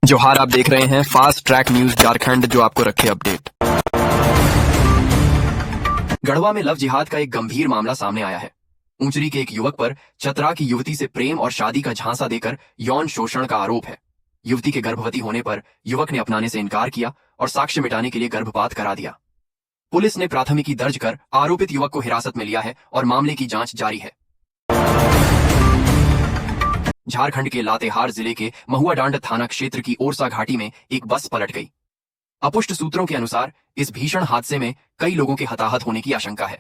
जोहार, आप देख रहे हैं फास्ट ट्रैक न्यूज झारखंड, जो आपको रखे अपडेट। गढ़वा में लव जिहाद का एक गंभीर मामला सामने आया है। ऊंचरी के एक युवक पर चतरा की युवती से प्रेम और शादी का झांसा देकर यौन शोषण का आरोप है। युवती के गर्भवती होने पर युवक ने अपनाने से इनकार किया और साक्ष्य मिटाने के लिए गर्भपात करा दिया। पुलिस ने प्राथमिकी दर्ज कर आरोपित युवक को हिरासत में लिया है और मामले की जांच जारी है। झारखंड के लातेहार जिले के महुआडांड थाना क्षेत्र की ओरसा घाटी में एक बस पलट गई। अपुष्ट सूत्रों के अनुसार इस भीषण हादसे में कई लोगों के हताहत होने की आशंका है।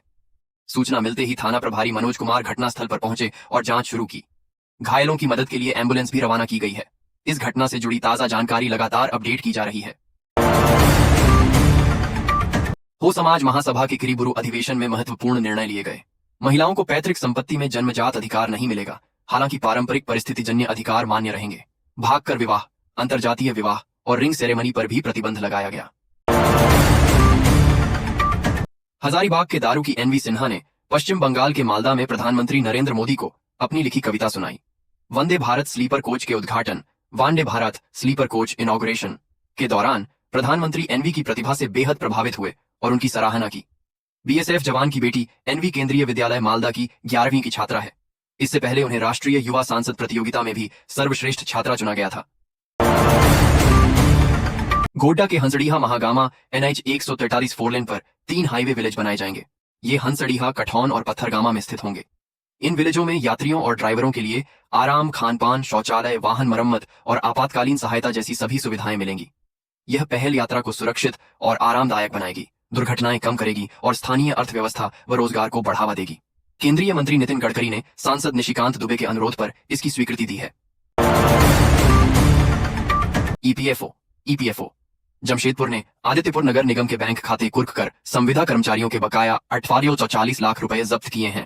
सूचना मिलते ही थाना प्रभारी मनोज कुमार घटनास्थल पर पहुंचे और जांच शुरू की। घायलों की मदद के लिए एम्बुलेंस भी रवाना की गई है। इस घटना से जुड़ी ताजा जानकारी लगातार अपडेट की जा रही है। हो समाज महासभा के किरीबुरु अधिवेशन में महत्वपूर्ण निर्णय लिए गए। महिलाओं को पैतृक संपत्ति में जन्मजात अधिकार नहीं मिलेगा, हालांकि पारंपरिक परिस्थितिजन्य अधिकार मान्य रहेंगे। भागकर विवाह, अंतरजातीय विवाह और रिंग सेरेमनी पर भी प्रतिबंध लगाया गया। हजारीबाग के दारू की एनवी सिन्हा ने पश्चिम बंगाल के मालदा में प्रधानमंत्री नरेंद्र मोदी को अपनी लिखी कविता सुनाई। वंदे भारत स्लीपर कोच के उद्घाटन, Vande Bharat sleeper coach inauguration के दौरान प्रधानमंत्री एनवी की प्रतिभा से बेहद प्रभावित हुए और उनकी सराहना की। बीएसएफ जवान की बेटी एनवी केंद्रीय विद्यालय मालदा की 11वीं की छात्रा है। इससे पहले उन्हें राष्ट्रीय युवा सांसद प्रतियोगिता में भी सर्वश्रेष्ठ छात्रा चुना गया था। गोड्डा के हंसडीहा महागामा एनएच 143 फोरलेन पर 3 हाईवे विलेज बनाए जाएंगे। ये हंसडीहा, कठौन और पत्थरगामा में स्थित होंगे। इन विलेजों में यात्रियों और ड्राइवरों के लिए आराम, खानपान, शौचालय, वाहन मरम्मत और आपातकालीन सहायता जैसी सभी सुविधाएं मिलेंगी। यह पहल यात्रा को सुरक्षित और आरामदायक बनाएगी, दुर्घटनाएं कम करेगी और स्थानीय अर्थव्यवस्था व रोजगार को बढ़ावा देगी। केंद्रीय मंत्री नितिन गडकरी ने सांसद निशिकांत दुबे के अनुरोध पर इसकी स्वीकृति दी है। ईपीएफओ जमशेदपुर ने आदित्यपुर नगर निगम के बैंक खाते कुर्क कर संविदा कर्मचारियों के बकाया 4840 लाख रुपए जब्त किए हैं।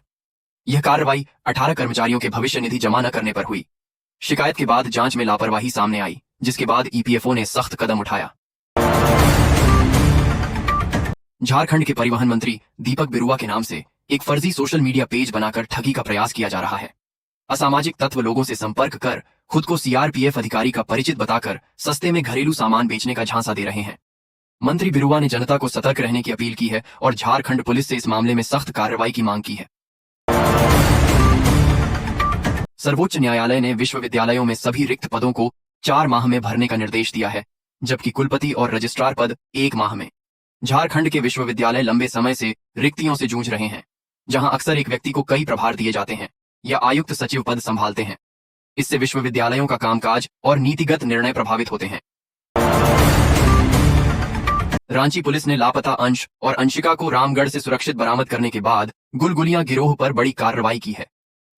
यह कार्रवाई 18 कर्मचारियों के भविष्य निधि जमा न करने पर हुई। शिकायत के बाद जांच में लापरवाही सामने आई, जिसके बाद ईपीएफओ ने सख्त कदम उठाया। झारखंड के परिवहन मंत्री दीपक बिरुआ के नाम से एक फर्जी सोशल मीडिया पेज बनाकर ठगी का प्रयास किया जा रहा है। असामाजिक तत्व लोगों से संपर्क कर खुद को सीआरपीएफ अधिकारी का परिचित बताकर सस्ते में घरेलू सामान बेचने का झांसा दे रहे हैं। मंत्री बिरुआ ने जनता को सतर्क रहने की अपील की है और झारखंड पुलिस से इस मामले में सख्त कार्रवाई की मांग की है। सर्वोच्च न्यायालय ने विश्वविद्यालयों में सभी रिक्त पदों को 4 माह में भरने का निर्देश दिया है, जबकि कुलपति और रजिस्ट्रार पद 1 माह में। झारखंड के विश्वविद्यालय लंबे समय से रिक्तियों से जूझ रहे हैं, जहां अक्सर एक व्यक्ति को कई प्रभार दिए जाते हैं या आयुक्त सचिव पद संभालते हैं। इससे विश्वविद्यालयों का कामकाज और नीतिगत निर्णय प्रभावित होते हैं। रांची पुलिस ने लापता अंश और अंशिका को रामगढ़ से सुरक्षित बरामद करने के बाद गुलगुलियां गिरोह पर बड़ी कार्रवाई की है।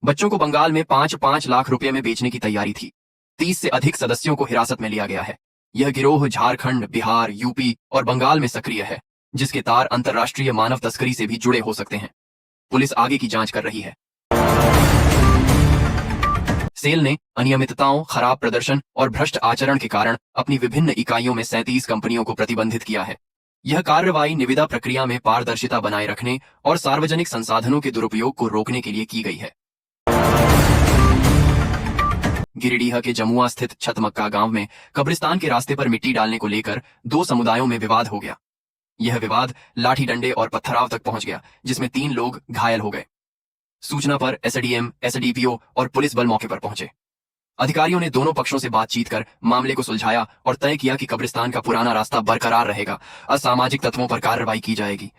बच्चों को बंगाल में 5-5 लाख रुपए में बेचने की तैयारी थी। 30 से अधिक सदस्यों को हिरासत में लिया गया है। यह गिरोह झारखंड, बिहार, यूपी और बंगाल में सक्रिय है, जिसके तार अंतर्राष्ट्रीय मानव तस्करी से भी जुड़े हो सकते हैं। पुलिस आगे की जांच कर रही है। सेल ने अनियमितताओं, खराब प्रदर्शन और भ्रष्ट आचरण के कारण अपनी विभिन्न इकाइयों में 37 कंपनियों को प्रतिबंधित किया है। यह कार्रवाई निविदा प्रक्रिया में पारदर्शिता बनाए रखने और सार्वजनिक संसाधनों के दुरुपयोग को रोकने के लिए की गई है। गिरिडीह के जमुआ स्थित छतमक्का गांव में कब्रिस्तान के रास्ते पर मिट्टी डालने को लेकर 2 समुदायों में विवाद हो गया। यह विवाद लाठी डंडे और पत्थराव तक पहुंच गया, जिसमें 3 लोग घायल हो गए। सूचना पर एसडीएम, एसडीपीओ और पुलिस बल मौके पर पहुंचे। अधिकारियों ने दोनों पक्षों से बातचीत कर मामले को सुलझाया और तय किया कि कब्रिस्तान का पुराना रास्ता बरकरार रहेगा। असामाजिक तत्वों पर कार्रवाई की जाएगी।